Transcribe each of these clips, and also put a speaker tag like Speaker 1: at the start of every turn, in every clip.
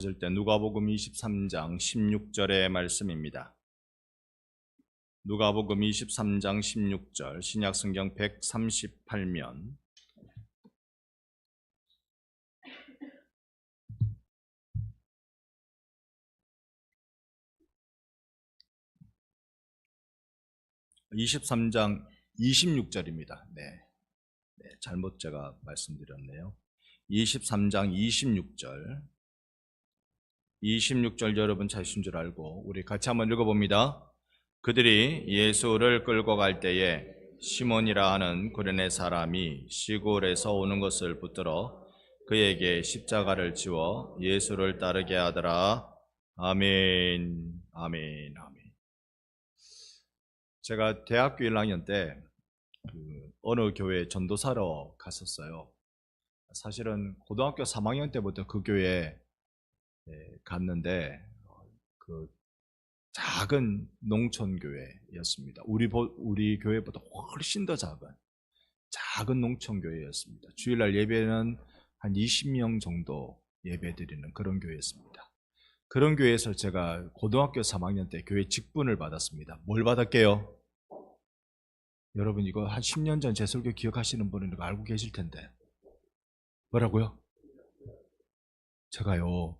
Speaker 1: 읽을 때 누가복음 23장 16절의 말씀입니다. 누가복음 23장 16절 신약성경 138면 (23장) 26절입니다. 잘못 제가 말씀드렸네요. 23장 26절 여러분 찾으신 줄 알고 우리 같이 한번 읽어봅니다. 그들이 예수를 끌고 갈 때에 시몬이라 하는 구레네 사람이 시골에서 오는 것을 붙들어 그에게 십자가를 지워 예수를 따르게 하더라. 아멘, 아멘, 아멘. 제가 대학교 1학년 때 어느 교회에 전도사로 갔었어요. 사실은 고등학교 3학년 때부터 그 교회에 갔는데 그 작은 농촌 교회였습니다. 우리 교회보다 훨씬 더 작은 농촌 교회였습니다. 주일날 예배는 한 20명 정도 예배드리는 그런 교회였습니다. 그런 교회에서 제가 고등학교 3학년 때 교회 직분을 받았습니다. 뭘 받았게요? 여러분 이거 한 10년 전 제 설교 기억하시는 분은 이거 알고 계실 텐데 뭐라고요? 제가요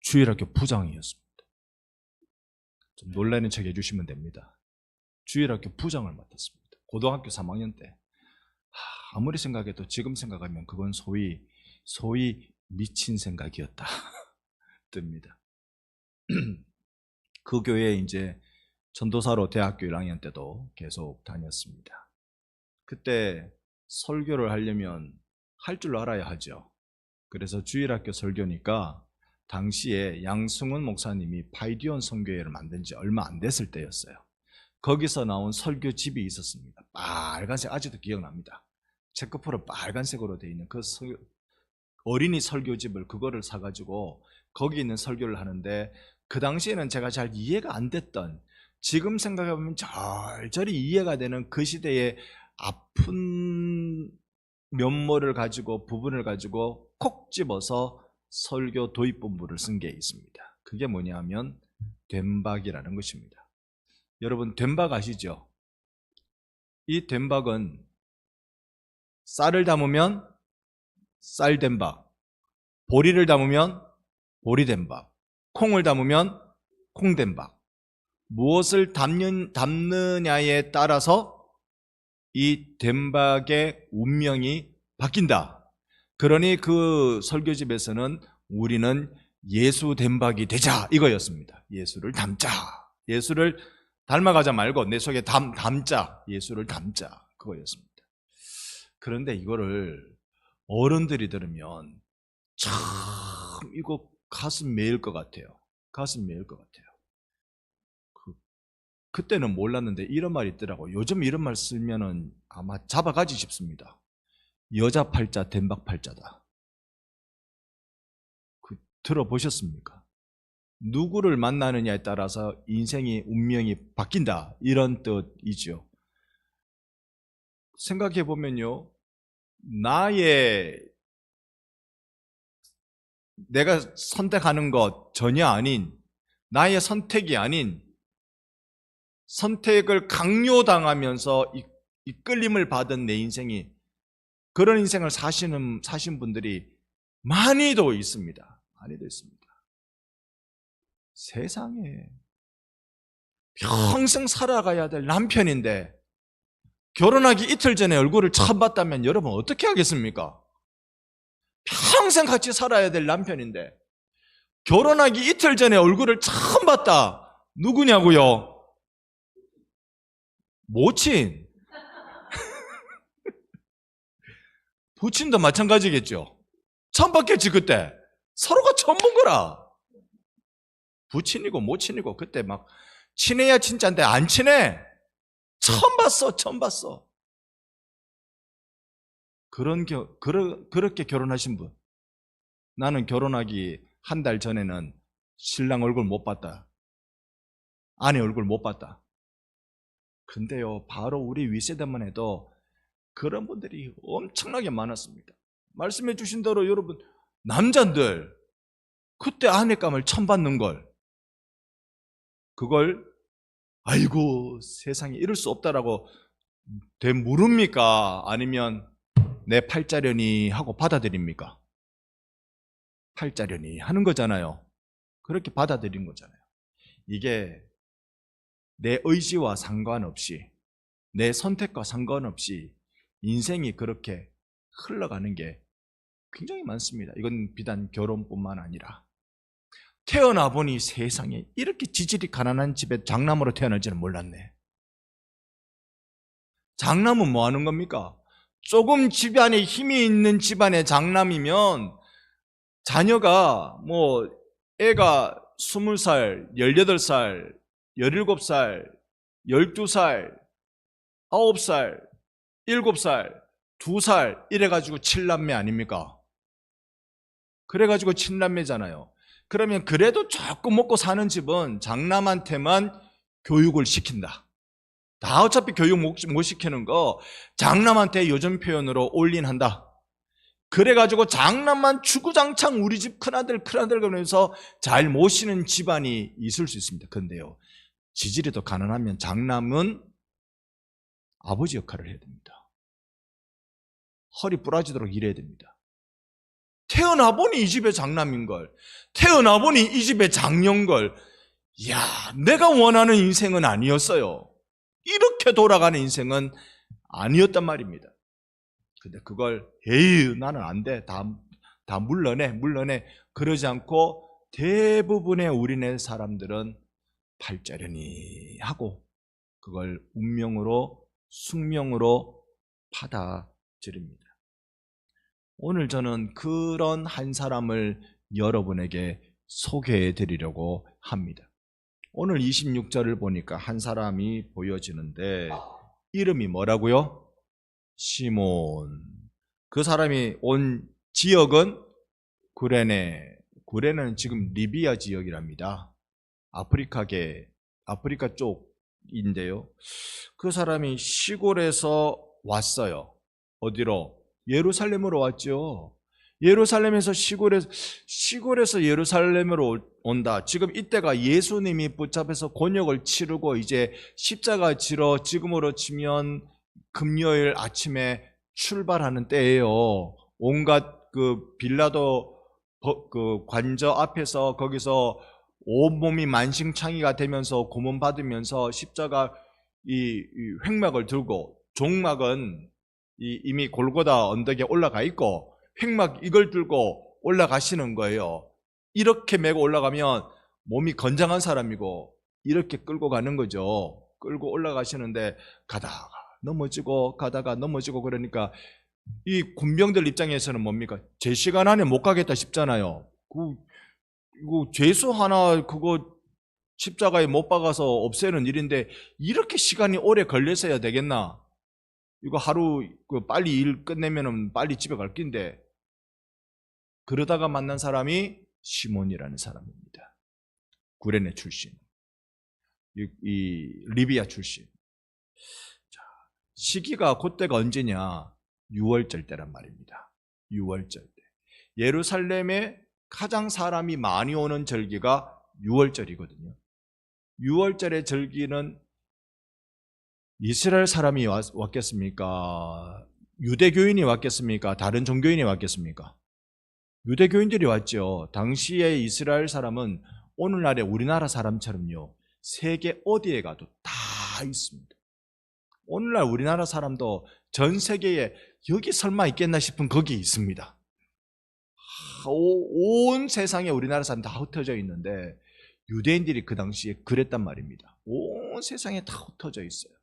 Speaker 1: 주일학교 부장이었습니다. 좀 놀라는 척 해주시면 됩니다. 주일학교 부장을 맡았습니다. 고등학교 3학년 때. 아무리 생각해도 지금 생각하면 그건 소위 미친 생각이었다 뜹니다. 그 교회에 이제 전도사로 대학교 1학년 때도 계속 다녔습니다. 그때 설교를 하려면 할 줄 알아야 하죠. 그래서 주일학교 설교니까 당시에 양승훈 목사님이 파이디온 선교회를 만든 지 얼마 안 됐을 때였어요. 거기서 나온 설교집이 있었습니다. 빨간색, 아직도 기억납니다. 체크포로 빨간색으로 되어 있는 그 어린이 설교집을 그거를 사가지고 거기 있는 설교를 하는데 그 당시에는 제가 잘 이해가 안 됐던, 지금 생각해보면 절절히 이해가 되는 그 시대의 아픈 면모를 가지고 부분을 가지고 콕 집어서 설교 도입본부를 쓴 게 있습니다. 그게 뭐냐면 된박이라는 것입니다. 여러분 된박 아시죠? 이 된박은 쌀을 담으면 쌀된박, 보리를 담으면 보리된박, 콩을 담으면 콩된박. 무엇을 담느냐에 따라서 이 된박의 운명이 바뀐다. 그러니 그 설교집에서는 우리는 예수 된박이 되자 이거였습니다. 예수를 담자. 예수를 닮아가자 말고 내 속에 담자. 예수를 담자. 그거였습니다. 그런데 이거를 어른들이 들으면 참 이거 가슴 메일 것 같아요. 가슴 메일 것 같아요. 그때는 몰랐는데 이런 말이 있더라고요. 요즘 이런 말 쓰면은 아마 잡아가지 싶습니다. 여자 팔자 된박 팔자다. 들어보셨습니까? 누구를 만나느냐에 따라서 인생의 운명이 바뀐다, 이런 뜻이죠. 생각해보면요, 내가 선택하는 것 전혀 아닌, 나의 선택이 아닌 선택을 강요당하면서 이끌림을 받은 내 인생이, 그런 인생을 사신 분들이 많이도 있습니다. 많이도 있습니다. 세상에 평생 살아가야 될 남편인데 결혼하기 이틀 전에 얼굴을 처음 봤다면 여러분 어떻게 하겠습니까? 평생 같이 살아야 될 남편인데 결혼하기 이틀 전에 얼굴을 처음 봤다. 누구냐고요? 모친. 부친도 마찬가지겠죠. 처음 봤겠지. 그때 서로가 처음 본 거라. 부친이고 모친이고 그때 막 친해야 진짜인데 안 친해. 처음 봤어. 그렇게 결혼하신 분. 나는 결혼하기 한 달 전에는 신랑 얼굴 못 봤다. 아내 얼굴 못 봤다. 근데요, 바로 우리 윗세대만 해도 그런 분들이 엄청나게 많았습니다. 말씀해 주신 대로 여러분, 남자들 그때 아내감을 처음 받는 걸, 그걸 아이고 세상에 이럴 수 없다라고 되물습니까? 아니면 내 팔자려니 하고 받아들입니까? 팔자려니 하는 거잖아요. 그렇게 받아들인 거잖아요. 이게 내 의지와 상관없이, 내 선택과 상관없이 인생이 그렇게 흘러가는 게 굉장히 많습니다. 이건 비단 결혼뿐만 아니라 태어나 보니 세상에 이렇게 지질이 가난한 집에 장남으로 태어날지는 몰랐네. 장남은 뭐 하는 겁니까? 조금 집안에 힘이 있는 집안의 장남이면 자녀가 뭐 애가 20살, 18살, 17살, 12살, 9살, 7살, 2살 이래가지고 7남매 아닙니까? 그래가지고 7남매잖아요. 그러면 그래도 조금 먹고 사는 집은 장남한테만 교육을 시킨다. 다 어차피 교육 못 시키는 거 장남한테 요즘 표현으로 올인한다. 그래가지고 장남만 주구장창 우리 집 큰아들 그러면서 잘 모시는 집안이 있을 수 있습니다. 그런데요, 지질이 더 가난하면 장남은 아버지 역할을 해야 됩니다. 허리 부러지도록 일해야 됩니다. 태어나 보니 이 집의 장남인걸, 태어나 보니 이 집의 장녀인걸, 이야, 내가 원하는 인생은 아니었어요. 이렇게 돌아가는 인생은 아니었단 말입니다. 근데 그걸 에이 나는 안 돼, 다 물러내 그러지 않고 대부분의 우리네 사람들은 팔자려니 하고 그걸 운명으로, 숙명으로 받아들입니다. 오늘 저는 그런 한 사람을 여러분에게 소개해 드리려고 합니다. 오늘 26절을 보니까 한 사람이 보여지는데 이름이 뭐라고요? 시몬. 그 사람이 온 지역은 구레네. 구레네는 지금 리비아 지역이랍니다. 아프리카 쪽인데요. 그 사람이 시골에서 왔어요. 어디로? 예루살렘으로 왔죠. 예루살렘에서 시골에서 예루살렘으로 온다. 지금 이때가 예수님이 붙잡혀서 곤욕을 치르고 이제 십자가 지러 지금으로 치면 금요일 아침에 출발하는 때예요. 온갖 그 빌라도 그 관저 앞에서 거기서 온몸이 만신창이가 되면서 고문 받으면서 십자가 이 횡막을 들고, 종막은 이미 골고다 언덕에 올라가 있고 횡막 이걸 들고 올라가시는 거예요. 이렇게 메고 올라가면 몸이 건장한 사람이고 이렇게 끌고 가는 거죠. 끌고 올라가시는데 가다가 넘어지고 가다가 넘어지고, 그러니까 이 군병들 입장에서는 뭡니까? 제 시간 안에 못 가겠다 싶잖아요. 이거 죄수 하나 그거 십자가에 못 박아서 없애는 일인데 이렇게 시간이 오래 걸려서야 되겠나? 이거 하루 빨리 일 끝내면은 빨리 집에 갈 긴데. 그러다가 만난 사람이 시몬이라는 사람입니다. 구레네 출신, 이 리비아 출신. 자, 시기가 그때가 언제냐? 6월절 때란 말입니다. 6월절 때. 예루살렘에 가장 사람이 많이 오는 절기가 6월절이거든요. 6월절의 절기는 이스라엘 사람이 왔겠습니까? 유대교인이 왔겠습니까? 다른 종교인이 왔겠습니까? 유대교인들이 왔죠. 당시에 이스라엘 사람은 오늘날의 우리나라 사람처럼요, 세계 어디에 가도 다 있습니다. 오늘날 우리나라 사람도 전 세계에 여기 설마 있겠나 싶은 거기 있습니다. 온 세상에 우리나라 사람 다 흩어져 있는데 유대인들이 그 당시에 그랬단 말입니다. 온 세상에 다 흩어져 있어요.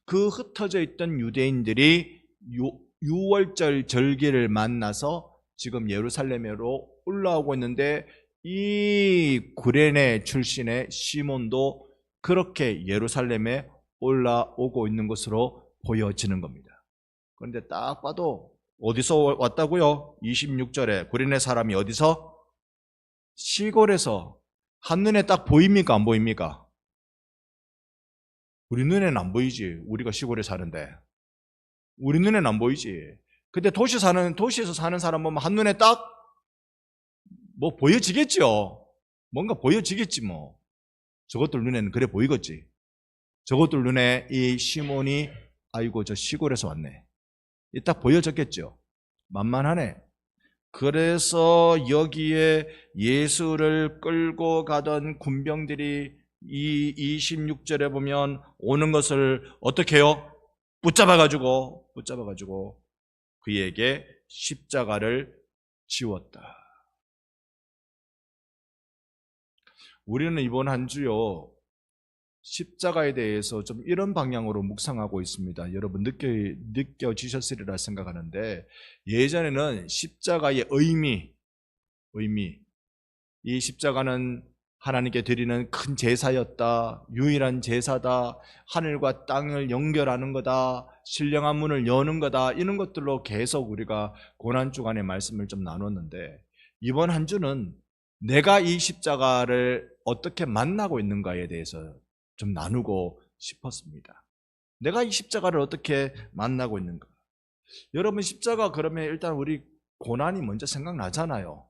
Speaker 1: 그 흩어져 있던 유대인들이 6월절 절기를 만나서 지금 예루살렘으로 올라오고 있는데, 이 구레네 출신의 시몬도 그렇게 예루살렘에 올라오고 있는 것으로 보여지는 겁니다. 그런데 딱 봐도 어디서 왔다고요? 26절에 구레네 사람이 어디서? 시골에서. 한눈에 딱 보입니까? 안 보입니까? 우리 눈에는 안 보이지. 우리가 시골에 사는데. 우리 눈에는 안 보이지. 근데 도시에서 사는 사람 보면 한눈에 딱 뭐 보여지겠죠. 뭔가 보여지겠지 뭐. 저것들 눈에는 그래 보이겠지. 저것들 눈에 이 시몬이 아이고 저 시골에서 왔네. 이 딱 보여졌겠죠. 만만하네. 그래서 여기에 예수를 끌고 가던 군병들이 이 26절에 보면 오는 것을 어떻게 해요? 붙잡아가지고 그에게 십자가를 지웠다. 우리는 이번 한 주요 십자가에 대해서 좀 이런 방향으로 묵상하고 있습니다. 여러분 느껴지셨으리라 생각하는데, 예전에는 십자가의 의미, 이 십자가는 하나님께 드리는 큰 제사였다, 유일한 제사다, 하늘과 땅을 연결하는 거다, 신령한 문을 여는 거다, 이런 것들로 계속 우리가 고난주간의 말씀을 좀 나눴는데, 이번 한 주는 내가 이 십자가를 어떻게 만나고 있는가에 대해서 좀 나누고 싶었습니다. 내가 이 십자가를 어떻게 만나고 있는가? 여러분, 십자가 그러면 일단 우리 고난이 먼저 생각나잖아요.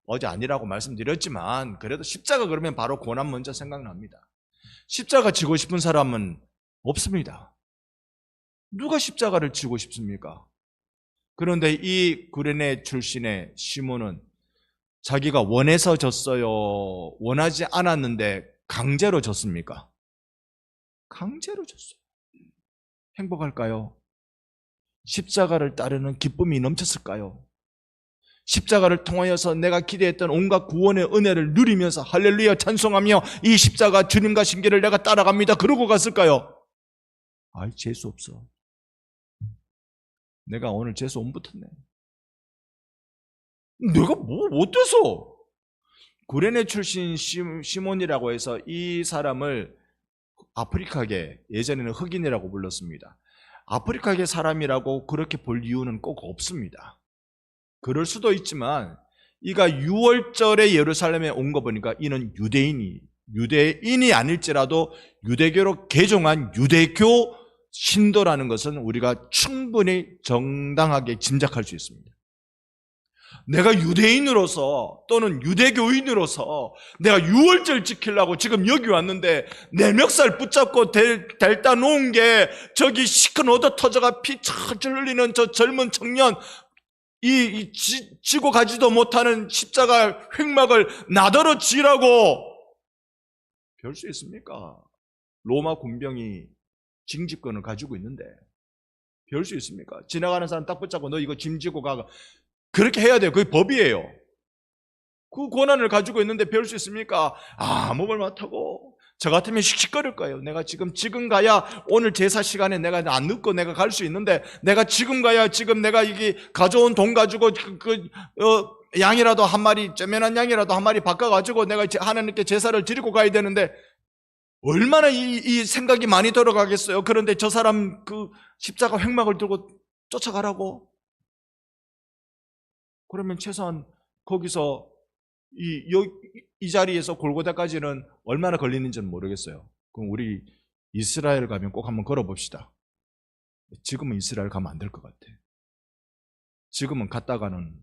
Speaker 1: 어제 아니라고 말씀드렸지만 그래도 십자가 그러면 바로 고난 먼저 생각납니다. 십자가 지고 싶은 사람은 없습니다. 누가 십자가를 지고 싶습니까? 그런데 이 구레네 출신의 시몬은 자기가 원해서 졌어요? 원하지 않았는데 강제로 졌습니까? 강제로 졌어요. 행복할까요? 십자가를 따르는 기쁨이 넘쳤을까요? 십자가를 통하여서 내가 기대했던 온갖 구원의 은혜를 누리면서 할렐루야 찬송하며 이 십자가 주님과 신기를 내가 따라갑니다. 그러고 갔을까요? 아이, 재수 없어. 내가 오늘 재수 온 붙었네. 내가 뭐 어때서? 구레네 출신 시몬이라고 해서 이 사람을 아프리카계, 예전에는 흑인이라고 불렀습니다. 아프리카계 사람이라고 그렇게 볼 이유는 꼭 없습니다. 그럴 수도 있지만 이가 6월절에 예루살렘에 온 거 보니까 이는 유대인이 아닐지라도 유대교로 개종한 유대교 신도라는 것은 우리가 충분히 정당하게 짐작할 수 있습니다. 내가 유대인으로서 또는 유대교인으로서 내가 6월절 지키려고 지금 여기 왔는데 내 멱살 붙잡고 델다 놓은 게 저기 시큰 얻어 터져가 피 철철 흘리는 저 젊은 청년, 지고 가지도 못하는 십자가 횡막을 나더러 지라고 별 수 있습니까? 로마 군병이 징집권을 가지고 있는데 별 수 있습니까? 지나가는 사람 딱 붙잡고 너 이거 짐 지고 가. 그렇게 해야 돼요. 그게 법이에요. 그 권한을 가지고 있는데 별 수 있습니까? 아무 말 못하고 저 같으면 씩씩거릴 거예요. 내가 지금 가야 오늘 제사 시간에 내가 안 늦고 내가 갈 수 있는데 내가 지금 가야 지금 내가 이게 가져온 돈 가지고 양이라도 한 마리, 쩌면한 양이라도 한 마리 바꿔가지고 내가 하나님께 제사를 드리고 가야 되는데 얼마나 이 생각이 많이 들어가겠어요. 그런데 저 사람 그 십자가 횡막을 들고 쫓아가라고? 그러면 최소한 거기서 이 자리에서 골고다까지는 얼마나 걸리는지는 모르겠어요. 그럼 우리 이스라엘 가면 꼭 한번 걸어봅시다. 지금은 이스라엘 가면 안 될 것 같아. 지금은 갔다가는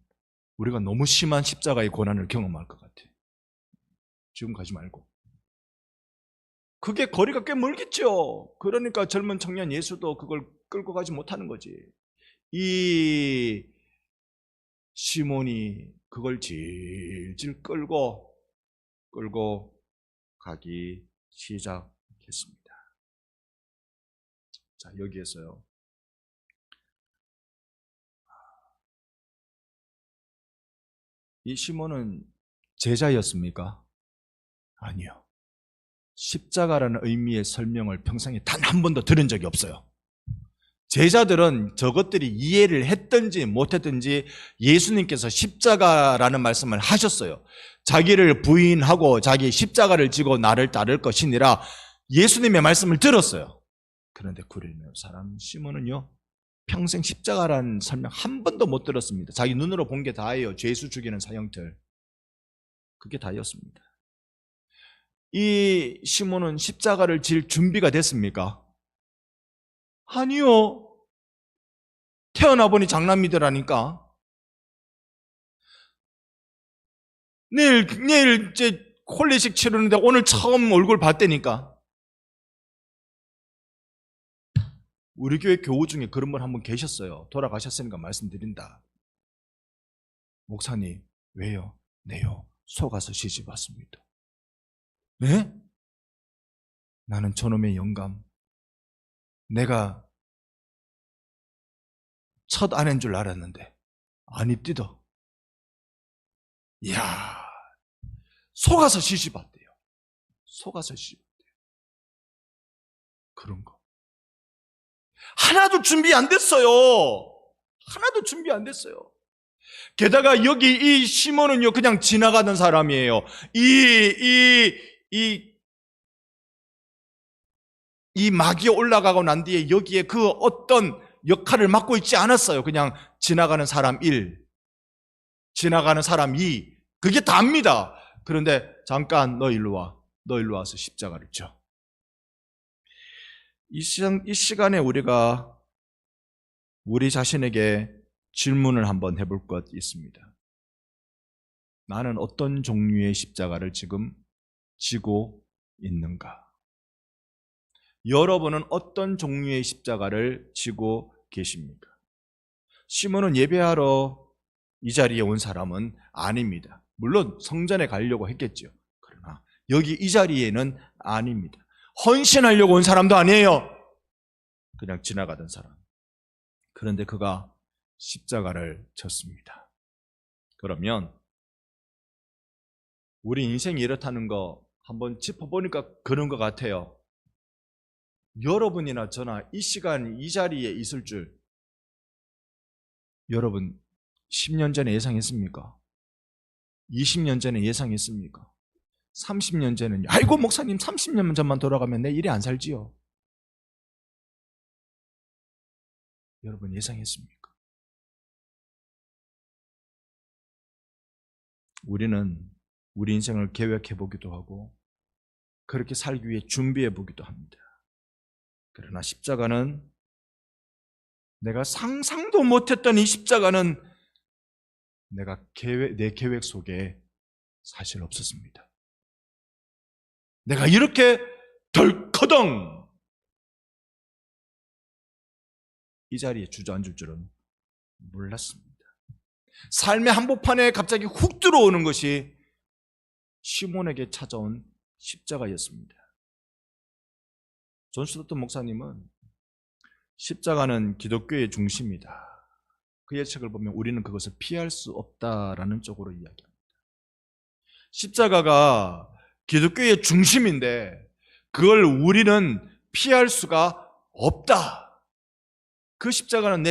Speaker 1: 우리가 너무 심한 십자가의 고난을 경험할 것 같아. 지금 가지 말고. 그게 거리가 꽤 멀겠죠. 그러니까 젊은 청년 예수도 그걸 끌고 가지 못하는 거지. 이 시몬이 그걸 질질 끌고 가기 시작했습니다. 자, 여기에서요. 이 시몬은 제자였습니까? 아니요. 십자가라는 의미의 설명을 평생에 단 한 번도 들은 적이 없어요. 제자들은 저것들이 이해를 했든지 못했든지 예수님께서 십자가라는 말씀을 하셨어요. 자기를 부인하고 자기 십자가를 지고 나를 따를 것이니라 예수님의 말씀을 들었어요. 그런데 구레네 사람 시몬은요, 평생 십자가라는 설명 한 번도 못 들었습니다. 자기 눈으로 본 게 다예요. 죄수 죽이는 사형틀. 그게 다였습니다. 이 시몬은 십자가를 질 준비가 됐습니까? 아니요. 태어나 보니 장남이더라니까. 내일 이제 혼례식 치르는데 오늘 처음 얼굴 봤다니까. 우리 교회 교우 중에 그런 분 한 분 계셨어요. 돌아가셨으니까 말씀드린다. 목사님, 왜요? 네요. 속아서 시집 왔습니다. 네? 나는 저놈의 영감, 내가 첫 아내인 줄 알았는데 아닙디다. 이야, 속아서 시집 왔대요. 속아서 시집 왔대요. 그런 거. 하나도 준비 안 됐어요. 하나도 준비 안 됐어요. 게다가 여기 이 시몬은요, 그냥 지나가던 사람이에요. 이 막이 올라가고 난 뒤에 여기에 그 어떤 역할을 맡고 있지 않았어요. 그냥 지나가는 사람 1, 지나가는 사람 2, 그게 다입니다. 그런데 잠깐 너 일로 와. 너 일로 와서 십자가를 져. 이 시간에 우리가 우리 자신에게 질문을 한번 해볼 것 있습니다. 나는 어떤 종류의 십자가를 지금 지고 있는가? 여러분은 어떤 종류의 십자가를 지고 계십니까? 시몬은 예배하러 이 자리에 온 사람은 아닙니다. 물론 성전에 가려고 했겠죠. 그러나 여기 이 자리에는 아닙니다. 헌신하려고 온 사람도 아니에요. 그냥 지나가던 사람. 그런데 그가 십자가를 졌습니다. 그러면 우리 인생이 이렇다는 거 한번 짚어보니까 그런 것 같아요. 여러분이나 저나 이 시간 이 자리에 있을 줄 여러분 10년 전에 예상했습니까? 20년 전에 예상했습니까? 30년 전에는 아이고 목사님 30년 전만 돌아가면 내 일이 안 살지요. 여러분 예상했습니까? 우리는 우리 인생을 계획해보기도 하고 그렇게 살기 위해 준비해보기도 합니다. 그러나 십자가는 내가 상상도 못했던 이 십자가는 내 계획 속에 사실 없었습니다. 내가 이렇게 덜커덩 이 자리에 주저앉을 줄은 몰랐습니다. 삶의 한복판에 갑자기 훅 들어오는 것이 시몬에게 찾아온 십자가였습니다. 존 스토튼 목사님은 십자가는 기독교의 중심이다. 그의 책을 보면 우리는 그것을 피할 수 없다라는 쪽으로 이야기합니다. 십자가가 기독교의 중심인데 그걸 우리는 피할 수가 없다. 그 십자가는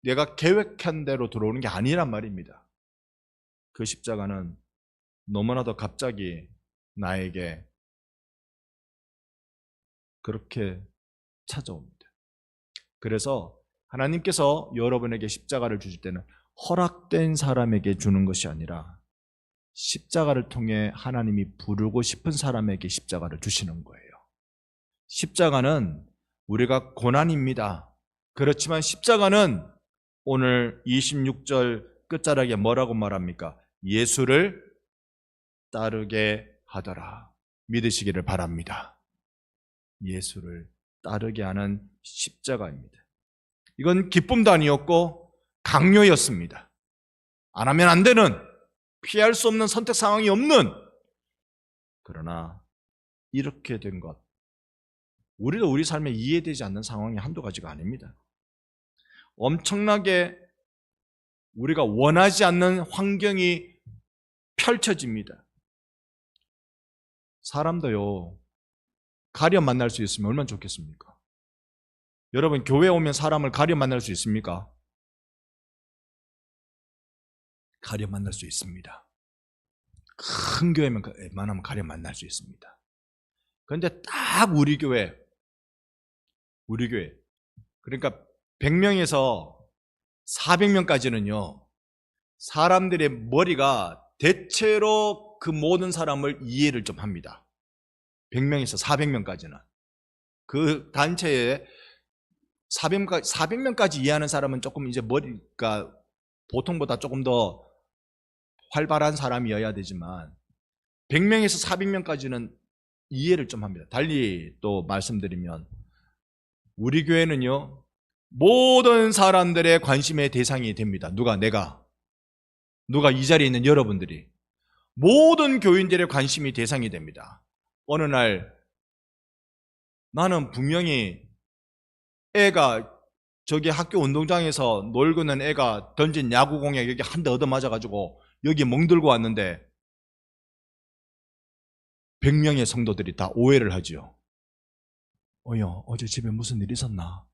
Speaker 1: 내가 계획한 대로 들어오는 게 아니란 말입니다. 그 십자가는 너무나도 갑자기 나에게 그렇게 찾아옵니다. 그래서 하나님께서 여러분에게 십자가를 주실 때는 허락된 사람에게 주는 것이 아니라 십자가를 통해 하나님이 부르고 싶은 사람에게 십자가를 주시는 거예요. 십자가는 우리가 고난입니다. 그렇지만 십자가는 오늘 26절 끝자락에 뭐라고 말합니까? 예수를 따르게 하더라. 믿으시기를 바랍니다. 예수를 따르게 하는 십자가입니다. 이건 기쁨도 아니었고 강요였습니다. 안 하면 안 되는, 피할 수 없는 선택 상황이 없는, 그러나 이렇게 된 것, 우리도 우리 삶에 이해되지 않는 상황이 한두 가지가 아닙니다. 엄청나게 우리가 원하지 않는 환경이 펼쳐집니다. 사람도요, 가려 만날 수 있으면 얼마나 좋겠습니까? 여러분 교회에 오면 사람을 가려 만날 수 있습니까? 가려 만날 수 있습니다. 큰 교회면 웬만하면 가려 만날 수 있습니다. 그런데 딱 우리 교회 그러니까 100명에서 400명까지는요 사람들의 머리가 대체로 그 모든 사람을 이해를 좀 합니다. 100명에서 400명까지는 그 단체에 400명까지 이해하는 사람은 조금 이제 머리가 보통보다 조금 더 활발한 사람이어야 되지만 100명에서 400명까지는 이해를 좀 합니다. 달리 또 말씀드리면 우리 교회는요, 모든 사람들의 관심의 대상이 됩니다. 누가 이 자리에 있는 여러분들이 모든 교인들의 관심이 대상이 됩니다. 어느 날 나는 분명히 애가 저기 학교 운동장에서 놀고 있는 애가 던진 야구공에 여기 한 대 얻어맞아가지고 여기 멍들고 왔는데 100명의 성도들이 다 오해를 하죠. 어제 집에 무슨 일 있었나?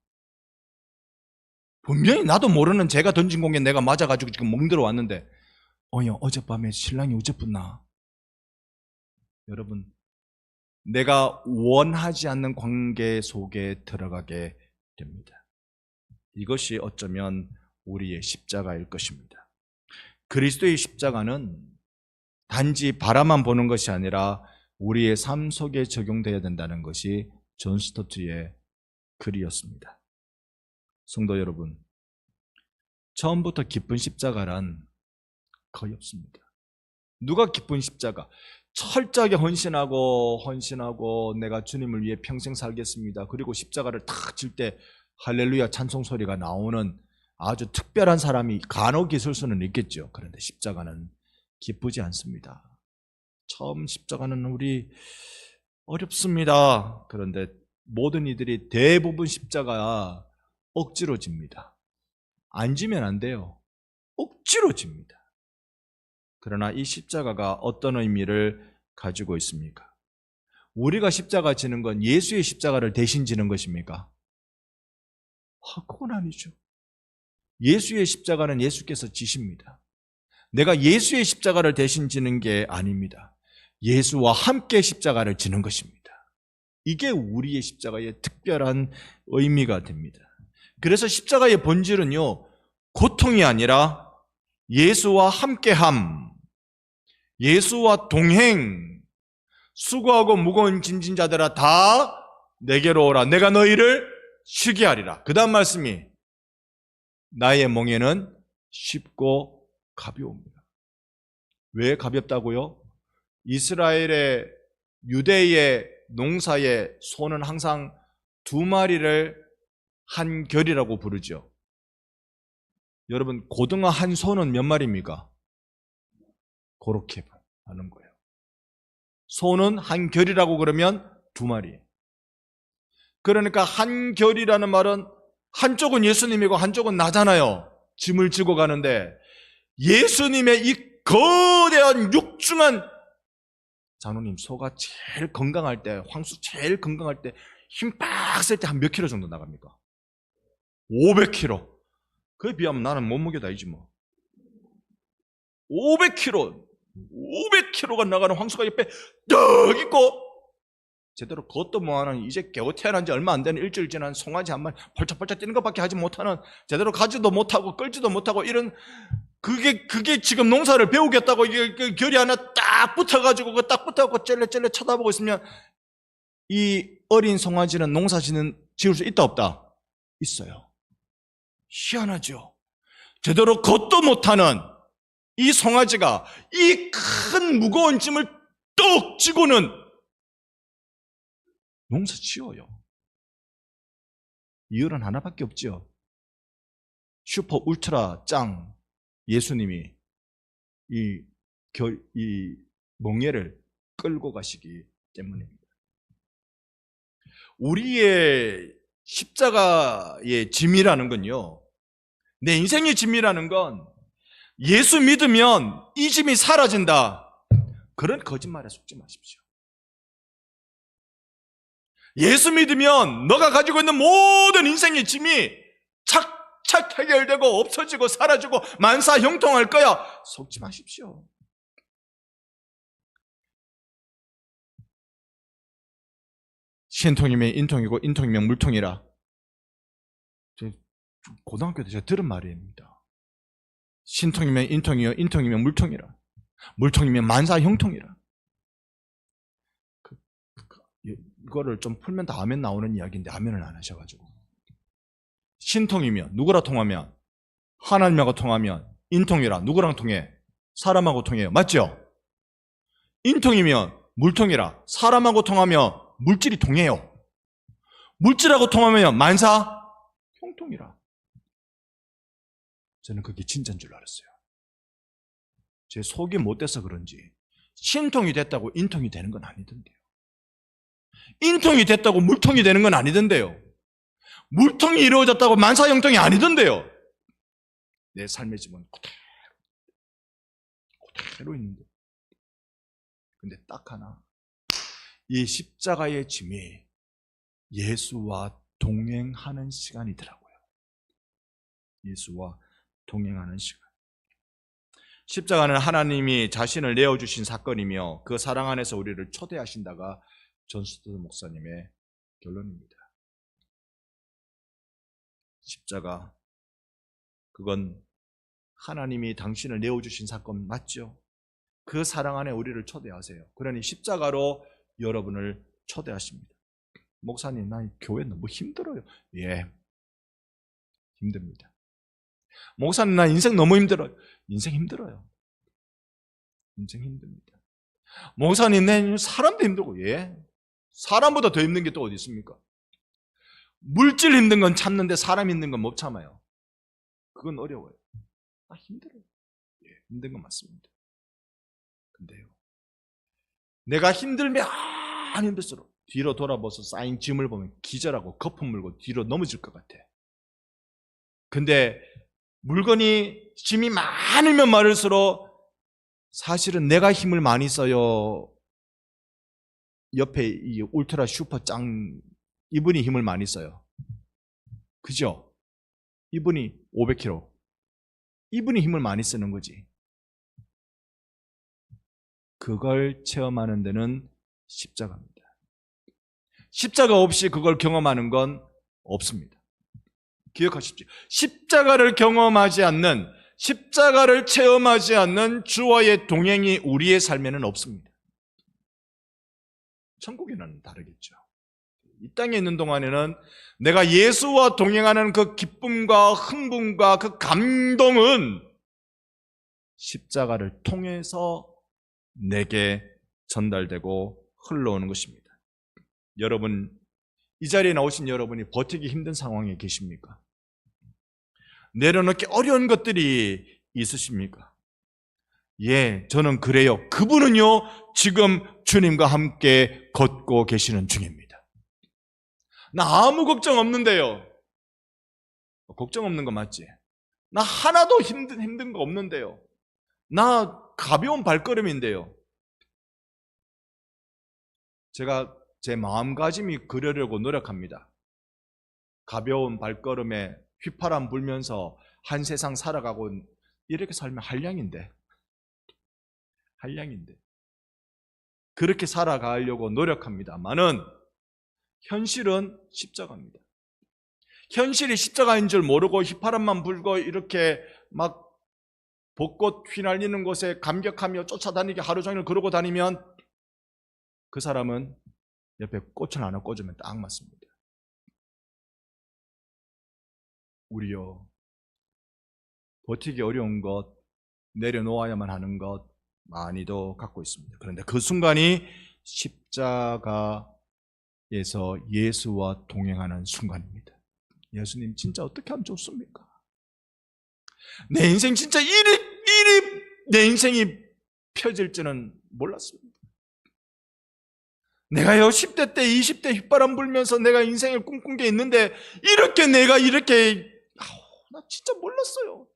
Speaker 1: 분명히 나도 모르는 제가 던진 공에 내가 맞아가지고 지금 멍들어 왔는데 어젯밤에 신랑이 어쨌었나? 여러분, 내가 원하지 않는 관계 속에 들어가게 됩니다. 이것이 어쩌면 우리의 십자가일 것입니다. 그리스도의 십자가는 단지 바라만 보는 것이 아니라 우리의 삶 속에 적용되어야 된다는 것이 존 스토트의 글이었습니다. 성도 여러분, 처음부터 기쁜 십자가란 거의 없습니다. 누가 기쁜 십자가? 철저하게 헌신하고 내가 주님을 위해 평생 살겠습니다. 그리고 십자가를 탁 칠 때 할렐루야 찬송 소리가 나오는 아주 특별한 사람이 간혹 있을 수는 있겠죠. 그런데 십자가는 기쁘지 않습니다. 처음 십자가는 우리 어렵습니다. 그런데 모든 이들이 대부분 십자가 억지로 집니다. 안 지면 안 돼요. 억지로 집니다. 그러나 이 십자가가 어떤 의미를 가지고 있습니까? 우리가 십자가 지는 건 예수의 십자가를 대신 지는 것입니까? 그건 아니죠. 예수의 십자가는 예수께서 지십니다. 내가 예수의 십자가를 대신 지는 게 아닙니다. 예수와 함께 십자가를 지는 것입니다. 이게 우리의 십자가의 특별한 의미가 됩니다. 그래서 십자가의 본질은요, 고통이 아니라 예수와 함께함, 예수와 동행, 수고하고 무거운 짐진 자들아 다 내게로 오라. 내가 너희를 쉬게 하리라. 그 다음 말씀이 나의 멍에는 쉽고 가벼웁니다. 왜 가볍다고요? 이스라엘의 유대의 농사의 소는 항상 2마리를 한 결이라고 부르죠. 여러분, 고등어 한 소는 몇 마리입니까? 그렇게 하는 거예요. 소는 한 결이라고 그러면 2마리. 그러니까 한 결이라는 말은 한쪽은 예수님이고 한쪽은 나잖아요. 짐을 지고 가는데 예수님의 이 거대한 육중한, 장로님, 소가 제일 건강할 때, 황수 제일 건강할 때 힘 빡 쓸 때 한 몇 킬로 정도 나갑니까? 500킬로. 그에 비하면 나는 몸무게도 아니지 뭐. 500킬로가 나가는 황수가 옆에 떡 있고, 제대로 그것도 뭐하는, 이제 겨우 태어난 지 얼마 안 되는 일주일 지난 송아지 한 마리 펄쩍펄쩍 뛰는 것밖에 하지 못하는, 제대로 가지도 못하고 끌지도 못하고 이런, 그게 지금 농사를 배우겠다고 이게 결이 하나 딱 붙어가지고 그 딱 붙어갖고 찔레찔레 쳐다보고 있으면 이 어린 송아지는 농사 지을 수 있다 없다? 있어요. 희한하죠. 제대로 걷도 못하는 이 송아지가 이 큰 무거운 짐을 떡 쥐고는 농사 지어요. 이유는 하나밖에 없죠. 슈퍼 울트라 짱 예수님이 이 멍에를 끌고 가시기 때문입니다. 우리의 십자가의 짐이라는 건요, 내 인생의 짐이라는 건 예수 믿으면 이 짐이 사라진다, 그런 거짓말에 속지 마십시오. 예수 믿으면 너가 가지고 있는 모든 인생의 짐이 착착 해결되고 없어지고 사라지고 만사형통할 거야, 속지 마십시오. 신통이면 인통이고 인통이면 물통이라, 고등학교 때 제가 들은 말입니다. 신통이면 인통이요, 인통이면 물통이라, 물통이면 만사형통이라. 이거를 좀 풀면 다 아멘 나오는 이야기인데 아멘을 안 하셔가지고, 신통이면 누구랑 통하면? 하나님하고 통하면. 인통이라 누구랑 통해? 사람하고 통해요. 맞죠? 인통이면 물통이라 사람하고 통하면 물질이 통해요. 물질하고 통하면 만사 형통이라. 저는 그게 진짜인 줄 알았어요. 제 속이 못돼서 그런지 신통이 됐다고 인통이 되는 건 아니던데요. 인통이 됐다고 물통이 되는 건 아니던데요. 물통이 이루어졌다고 만사 형통이 아니던데요. 내 삶의 집은 그대로 있는데. 근데 딱 하나, 이 십자가의 짐이 예수와 동행하는 시간이더라고요. 예수와 동행하는 시간. 십자가는 하나님이 자신을 내어주신 사건이며 그 사랑 안에서 우리를 초대하신다가 전수도 목사님의 결론입니다. 십자가, 그건 하나님이 당신을 내어주신 사건 맞죠? 그 사랑 안에 우리를 초대하세요. 그러니 십자가로 여러분을 초대하십니다. 목사님, 나 교회 너무 힘들어요. 예, 힘듭니다. 목사님, 나 인생 너무 힘들어요. 인생 힘들어요. 인생 힘듭니다. 목사님, 내 사람도 힘들고, 예, 사람보다 더 힘든 게 또 어디 있습니까? 물질 힘든 건 참는데 사람 힘든 건 못 참아요. 그건 어려워요. 아, 힘들어요. 예, 힘든 건 맞습니다. 근데요, 내가 힘들면 힘들수록 뒤로 돌아봐서 쌓인 짐을 보면 기절하고 거품 물고 뒤로 넘어질 것 같아. 근데 물건이 짐이 많으면 많을수록 사실은 내가 힘을 많이 써요. 옆에 이 울트라 슈퍼 짱 이분이 힘을 많이 써요. 그죠? 이분이 500kg. 이분이 힘을 많이 쓰는 거지. 그걸 체험하는 데는 십자가입니다. 십자가 없이 그걸 경험하는 건 없습니다. 기억하십시오. 십자가를 경험하지 않는, 십자가를 체험하지 않는 주와의 동행이 우리의 삶에는 없습니다. 천국에는 다르겠죠. 이 땅에 있는 동안에는 내가 예수와 동행하는 그 기쁨과 흥분과 그 감동은 십자가를 통해서 내게 전달되고 흘러오는 것입니다. 여러분, 이 자리에 나오신 여러분이 버티기 힘든 상황에 계십니까? 내려놓기 어려운 것들이 있으십니까? 예, 저는 그래요. 그분은요, 지금 주님과 함께 걷고 계시는 중입니다. 나 아무 걱정 없는데요. 걱정 없는 거 맞지? 나 하나도 힘든 거 없는데요. 나 가벼운 발걸음인데요. 제가 제 마음가짐이 그러려고 노력합니다. 가벼운 발걸음에 휘파람 불면서 한 세상 살아가고 이렇게 살면 한량인데. 그렇게 살아가려고 노력합니다만은 현실은 십자가입니다. 현실이 십자가인 줄 모르고 휘파람만 불고 이렇게 막 벚꽃 휘날리는 곳에 감격하며 쫓아다니게 하루 종일 그러고 다니면 그 사람은 옆에 꽃을 하나 꽂으면 딱 맞습니다. 우리요, 버티기 어려운 것, 내려놓아야만 하는 것 많이도 갖고 있습니다. 그런데 그 순간이 십자가에서 예수와 동행하는 순간입니다. 예수님 진짜 어떻게 하면 좋습니까? 내 인생 진짜 이리 내 인생이 펴질 줄은 몰랐습니다. 내가요 10대 때 20대 휘바람 불면서 내가 인생을 꿈꾼 게 있는데 내가 이렇게 나 진짜 몰랐어요.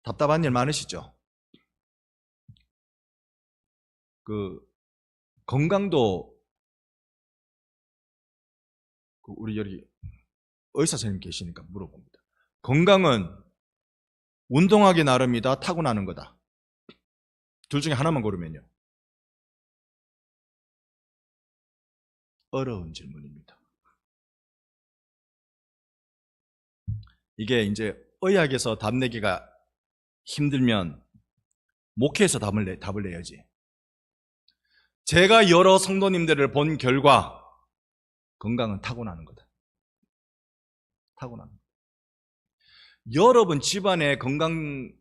Speaker 1: 답답한 일 많으시죠? 건강도 우리 여기 의사 선생님 계시니까 물어봅니다. 건강은 운동하기 나름이다, 타고나는 거다. 둘 중에 하나만 고르면요. 어려운 질문입니다. 이게 이제 의학에서 답 내기가 힘들면 목회에서 답을 내야지. 제가 여러 성도님들을 본 결과 건강은 타고나는 거다. 타고나는 거다. 여러분 집안의 건강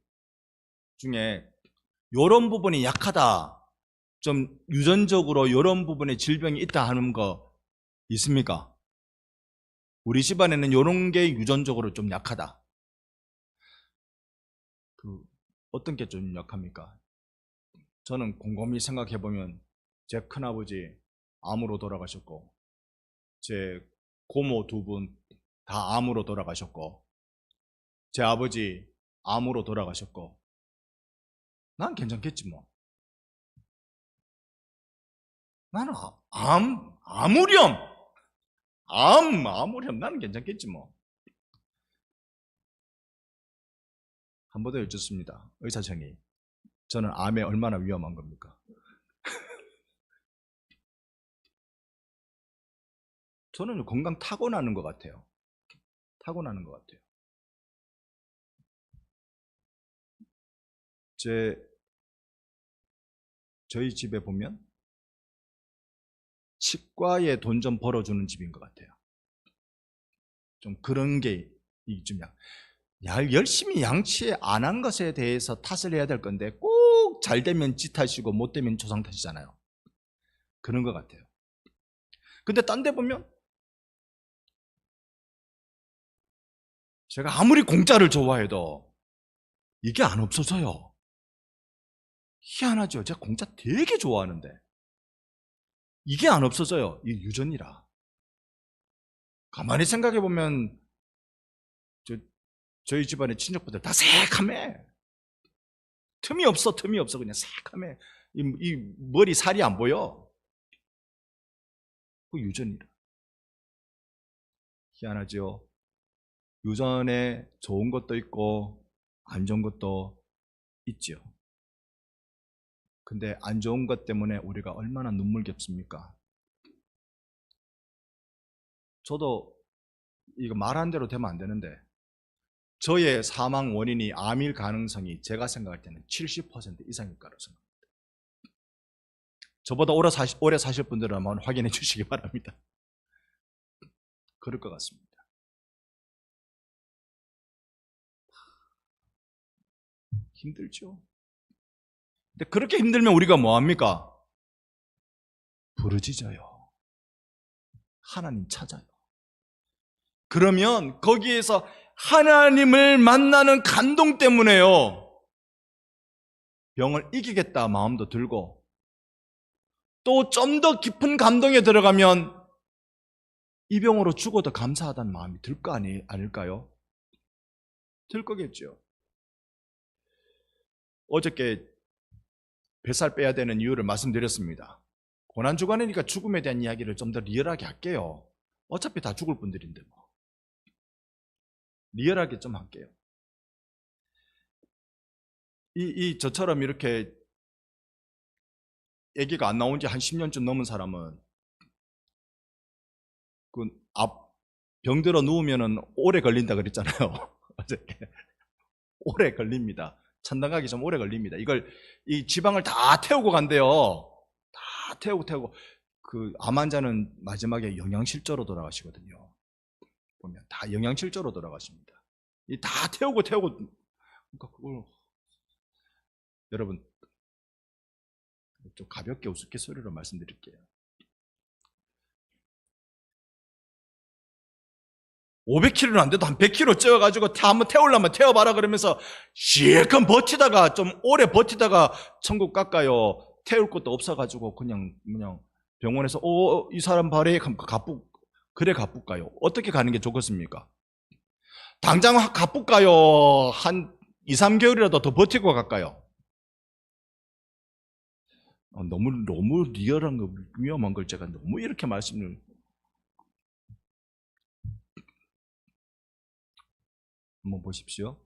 Speaker 1: 중에 이런 부분이 약하다, 좀 유전적으로 이런 부분에 질병이 있다 하는 거 있습니까? 우리 집안에는 이런 게 유전적으로 좀 약하다. 어떤 게 좀 약합니까? 저는 곰곰이 생각해 보면 제 큰아버지 암으로 돌아가셨고, 제 고모 두 분 다 암으로 돌아가셨고, 제 아버지 암으로 돌아가셨고, 난 괜찮겠지 뭐. 나는 아무렴 나는 괜찮겠지 뭐. 한 번 더 여쭙습니다. 의사청이 저는 암에 얼마나 위험한 겁니까? 저는 건강 타고나는 것 같아요. 타고나는 것 같아요. 저희 집에 보면 치과에 돈 좀 벌어주는 집인 것 같아요. 좀 그런 게 좀 열심히 양치 안 한 것에 대해서 탓을 해야 될 건데 꼭 잘 되면 지 탓이고 못 되면 조상 탓이잖아요. 그런 것 같아요. 근데 딴 데 보면 제가 아무리 공짜를 좋아해도 이게 안 없어져요. 희한하죠. 제가 공짜 되게 좋아하는데 이게 안 없어져요. 이 유전이라. 가만히 생각해 보면 저희 집안의 친척분들 다 새카매. 틈이 없어 그냥 새카매. 이 머리 살이 안 보여. 그 유전이라. 희한하죠. 유전에 좋은 것도 있고 안 좋은 것도 있죠. 근데 안 좋은 것 때문에 우리가 얼마나 눈물겹습니까? 저도 이거 말한 대로 되면 안 되는데 저의 사망 원인이 암일 가능성이 제가 생각할 때는 70% 이상일 거라고 생각합니다. 저보다 오래 사실 분들은 한번 확인해 주시기 바랍니다. 그럴 것 같습니다. 힘들죠. 근데 그렇게 힘들면 우리가 뭐합니까? 부르짖어요. 하나님 찾아요. 그러면 거기에서 하나님을 만나는 감동 때문에요, 병을 이기겠다 마음도 들고, 또 좀 더 깊은 감동에 들어가면 이 병으로 죽어도 감사하다는 마음이 들 거 아닐까요? 들 거겠죠. 어저께 뱃살 빼야 되는 이유를 말씀드렸습니다. 고난주간이니까 죽음에 대한 이야기를 좀 더 리얼하게 할게요. 어차피 다 죽을 분들인데 뭐. 리얼하게 좀 할게요. 저처럼 이렇게 아기가 안 나온 지 한 10년쯤 넘은 사람은 병들어 누우면은 오래 걸린다 그랬잖아요. 어저께. 오래 걸립니다. 천당 가기 좀 오래 걸립니다. 이 지방을 다 태우고 간대요. 다 태우고 그 암 환자는 마지막에 영양실조로 돌아가시거든요. 보면 다 영양실조로 돌아가십니다. 다 태우고 그러니까 그걸 여러분 좀 가볍게 우스갯소리로 말씀드릴게요. 500kg는 안 돼도 한 100kg 쪄가지고 한번 태우려면 태워봐라 그러면서 실컷 버티다가 좀 오래 버티다가 천국 깎아요. 태울 것도 없어가지고 그냥 병원에서 이 사람 발에 그래 가쁠까요? 어떻게 가는 게 좋겠습니까? 당장 가쁠까요? 한 2, 3개월이라도 더 버티고 갈까요? 너무 리얼한 거, 위험한 걸 제가 너무 이렇게 말씀을. 한번 보십시오.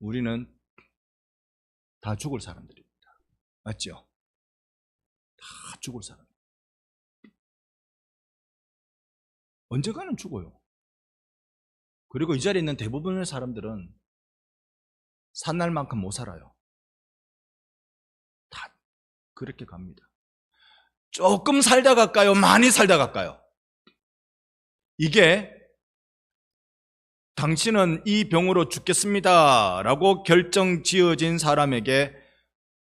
Speaker 1: 우리는 다 죽을 사람들입니다. 맞죠? 다 죽을 사람. 언젠가는 죽어요. 그리고 이 자리에 있는 대부분의 사람들은 산 날만큼 못 살아요. 다 그렇게 갑니다. 조금 살다 갈까요? 많이 살다 갈까요? 이게 당신은 이 병으로 죽겠습니다 라고 결정 지어진 사람에게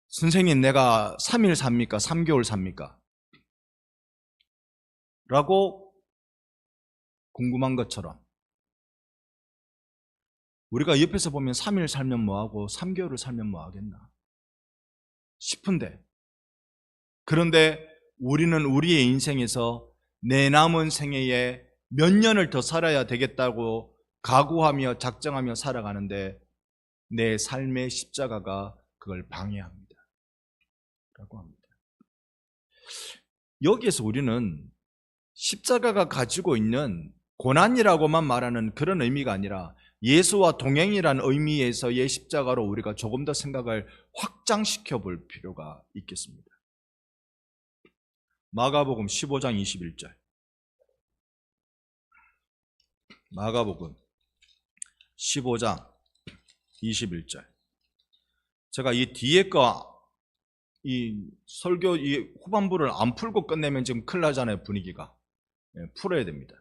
Speaker 1: 선생님 내가 3일 삽니까? 3개월 삽니까? 라고 궁금한 것처럼 우리가 옆에서 보면 3일 살면 뭐하고 3개월을 살면 뭐하겠나 싶은데, 그런데 우리는 우리의 인생에서 내 남은 생애에 몇 년을 더 살아야 되겠다고 각오하며 작정하며 살아가는데 내 삶의 십자가가 그걸 방해합니다 라고 합니다. 여기에서 우리는 십자가가 가지고 있는 고난이라고만 말하는 그런 의미가 아니라 예수와 동행이라는 의미에서의 십자가로 우리가 조금 더 생각을 확장시켜 볼 필요가 있겠습니다. 마가복음 15장 21절. 마가복음 15장 21절. 제가 이 뒤에 이 설교 이 후반부를 안 풀고 끝내면 지금 큰일 나잖아요, 분위기가. 풀어야 됩니다.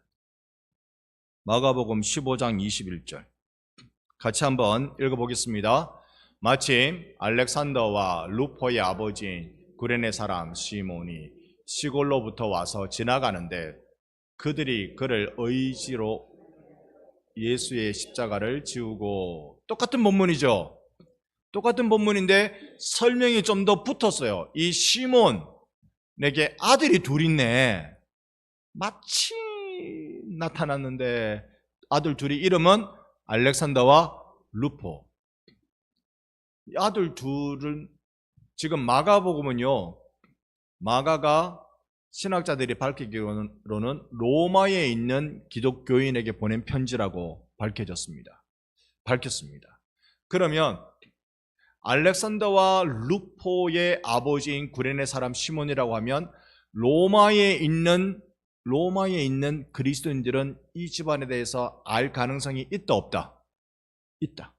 Speaker 1: 마가복음 15장 21절. 같이 한번 읽어보겠습니다. 마침 알렉산더와 루포의 아버지인 구레네 사람 시몬이 시골로부터 와서 지나가는데 그들이 그를 의지로 예수의 십자가를 지우고, 똑같은 본문이죠. 똑같은 본문인데 설명이 좀 더 붙었어요. 이 시몬에게 아들이 둘 있네. 마치 나타났는데 아들 둘이 이름은 알렉산더와 루포. 아들 둘은 지금 마가복음은요, 마가가 신학자들이 밝히기로는 로마에 있는 기독교인에게 보낸 편지라고 밝혔습니다. 그러면 알렉산더와 루포의 아버지인 구레네 사람 시몬이라고 하면 로마에 있는 그리스도인들은 이 집안에 대해서 알 가능성이 있다 없다? 있다.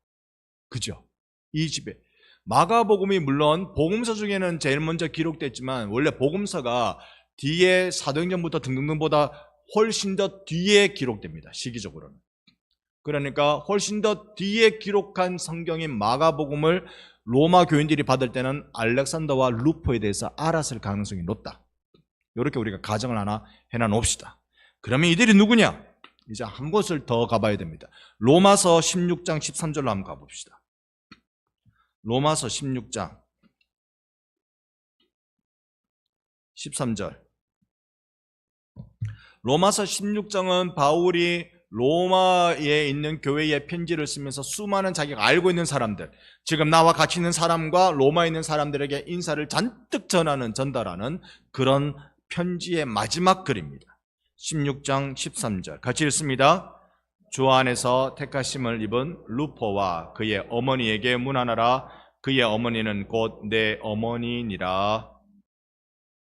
Speaker 1: 그죠? 이 집에 마가복음이 물론 복음서 중에는 제일 먼저 기록됐지만 원래 복음서가 뒤에 사도행전부터 등등등보다 훨씬 더 뒤에 기록됩니다. 시기적으로는. 그러니까 훨씬 더 뒤에 기록한 성경인 마가복음을 로마 교인들이 받을 때는 알렉산더와 루포에 대해서 알았을 가능성이 높다. 이렇게 우리가 가정을 하나 해놔놓읍시다. 그러면 이들이 누구냐? 이제 한 곳을 더 가봐야 됩니다. 로마서 16장 13절로 한번 가봅시다. 로마서 16장 13절. 로마서 16장은 바울이 로마에 있는 교회에 편지를 쓰면서 수많은 자기가 알고 있는 사람들, 지금 나와 같이 있는 사람과 로마에 있는 사람들에게 인사를 잔뜩 전달하는 그런 편지의 마지막 글입니다. 16장 13절 같이 읽습니다. 주 안에서 택하심을 입은 루포와 그의 어머니에게 문안하라. 그의 어머니는 곧 내 어머니니라.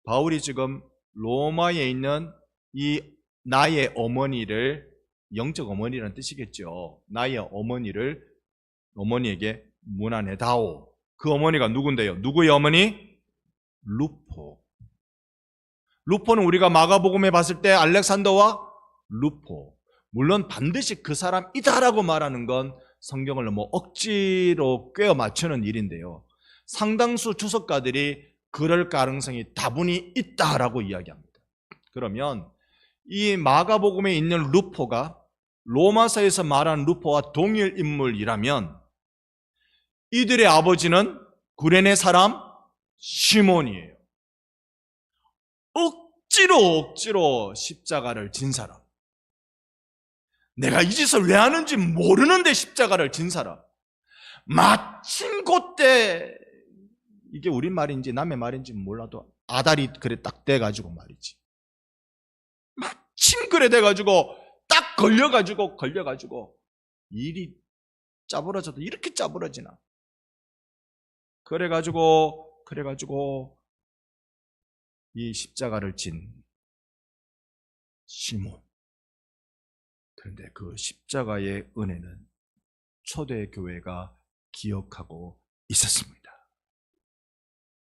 Speaker 1: 바울이 지금 로마에 있는 이 나의 어머니를, 영적 어머니라는 뜻이겠죠. 나의 어머니에게 문안해다오. 그 어머니가 누군데요? 누구의 어머니? 루포. 루포는 우리가 마가복음에 봤을 때 알렉산더와 루포. 물론 반드시 그 사람이다라고 말하는 건 성경을 너무 억지로 꿰어 맞추는 일인데요. 상당수 주석가들이 그럴 가능성이 다분히 있다라고 이야기합니다. 그러면 이 마가복음에 있는 루포가 로마서에서 말한 루포와 동일 인물이라면 이들의 아버지는 구레네 사람 시몬이에요. 억지로 십자가를 진 사람. 내가 이 짓을 왜 하는지 모르는데 십자가를 진 사람. 마침 그때, 이게 우리 말인지 남의 말인지 몰라도 아다리 그래 딱 돼가지고 말이지. 마침 그래 돼가지고 딱 걸려가지고 일이 짜부러져도 이렇게 짜부러지나. 그래가지고 이 십자가를 진 시몬. 그런데 그 십자가의 은혜는 초대교회가 기억하고 있었습니다.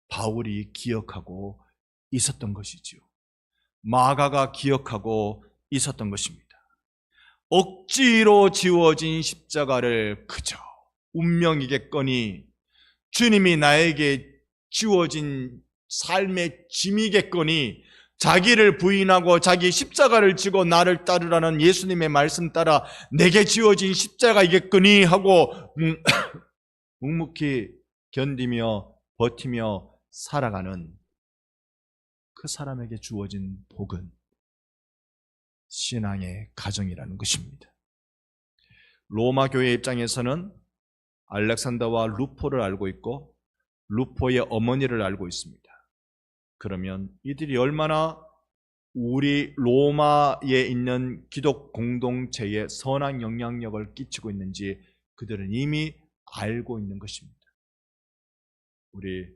Speaker 1: 바울이 기억하고 있었던 것이지요. 마가가 기억하고 있었던 것입니다. 억지로 지워진 십자가를 그저 운명이겠거니, 주님이 나에게 지워진 삶의 짐이겠거니, 자기를 부인하고 자기 십자가를 지고 나를 따르라는 예수님의 말씀 따라 내게 지워진 십자가이겠거니 하고 묵묵히 견디며 버티며 살아가는 그 사람에게 주어진 복은 신앙의 가정이라는 것입니다. 로마 교회 입장에서는 알렉산더와 루포를 알고 있고 루포의 어머니를 알고 있습니다. 그러면 이들이 얼마나 우리 로마에 있는 기독 공동체에 선한 영향력을 끼치고 있는지 그들은 이미 알고 있는 것입니다. 우리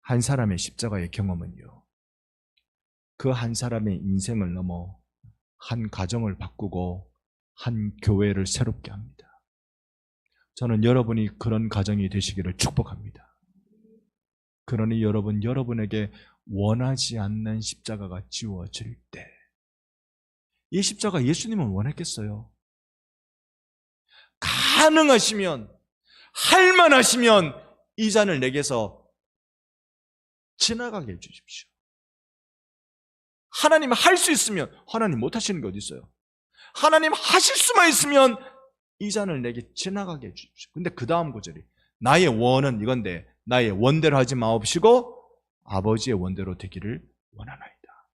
Speaker 1: 한 사람의 십자가의 경험은요, 그 한 사람의 인생을 넘어 한 가정을 바꾸고 한 교회를 새롭게 합니다. 저는 여러분이 그런 가정이 되시기를 축복합니다. 그러니 여러분에게 원하지 않는 십자가가 지워질 때, 이 십자가 예수님은 원했겠어요? 가능하시면, 할만하시면 이 잔을 내게서 지나가게 해주십시오. 하나님 할 수 있으면, 하나님 못 하시는 게 어디 있어요? 하나님 하실 수만 있으면 이 잔을 내게 지나가게 해주십시오. 근데 그 다음 구절이 나의 원은 이건데 나의 원대로 하지 마옵시고 아버지의 원대로 되기를 원하나이다.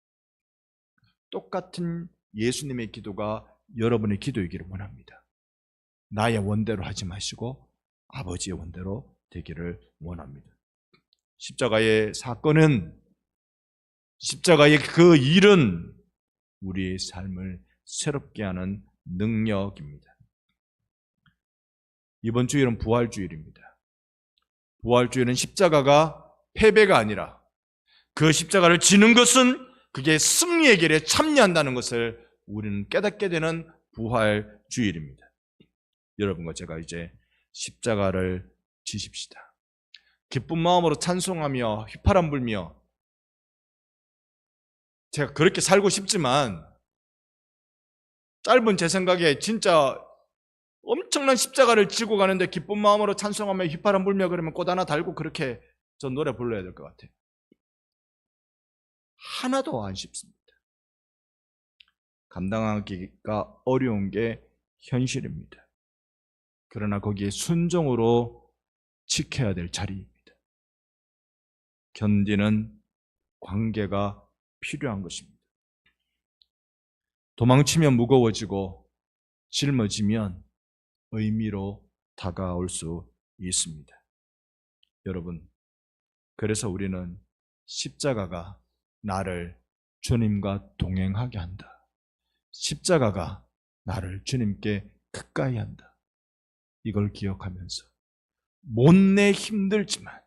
Speaker 1: 똑같은 예수님의 기도가 여러분의 기도이기를 원합니다. 나의 원대로 하지 마시고 아버지의 원대로 되기를 원합니다. 십자가의 사건은, 십자가의 그 일은 우리의 삶을 새롭게 하는 능력입니다. 이번 주일은 부활주일입니다. 부활주일은 십자가가 패배가 아니라 그 십자가를 지는 것은 그게 승리의 길에 참여한다는 것을 우리는 깨닫게 되는 부활주일입니다. 여러분과 제가 이제 십자가를 지십시다. 기쁜 마음으로 찬송하며 휘파람 불며, 제가 그렇게 살고 싶지만 짧은 제 생각에 진짜 엄청난 십자가를 지고 가는데 기쁜 마음으로 찬송하며 휘파람 불며 그러면 꽃 하나 달고 그렇게 전 노래 불러야 될 것 같아요. 하나도 안 쉽습니다. 감당하기가 어려운 게 현실입니다. 그러나 거기에 순종으로 지켜야 될 자리입니다. 견디는 관계가 필요한 것입니다. 도망치면 무거워지고 짊어지면 의미로 다가올 수 있습니다. 여러분, 그래서 우리는 십자가가 나를 주님과 동행하게 한다. 십자가가 나를 주님께 가까이 한다. 이걸 기억하면서 못내 힘들지만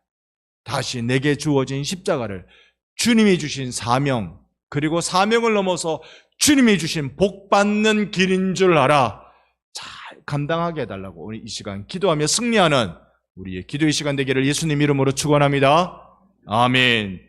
Speaker 1: 다시 내게 주어진 십자가를, 주님이 주신 사명, 그리고 사명을 넘어서 주님이 주신 복 받는 길인 줄 알아 잘 감당하게 해달라고 오늘 이 시간 기도하며 승리하는 우리의 기도의 시간 되기를 예수님 이름으로 축원합니다. 아멘.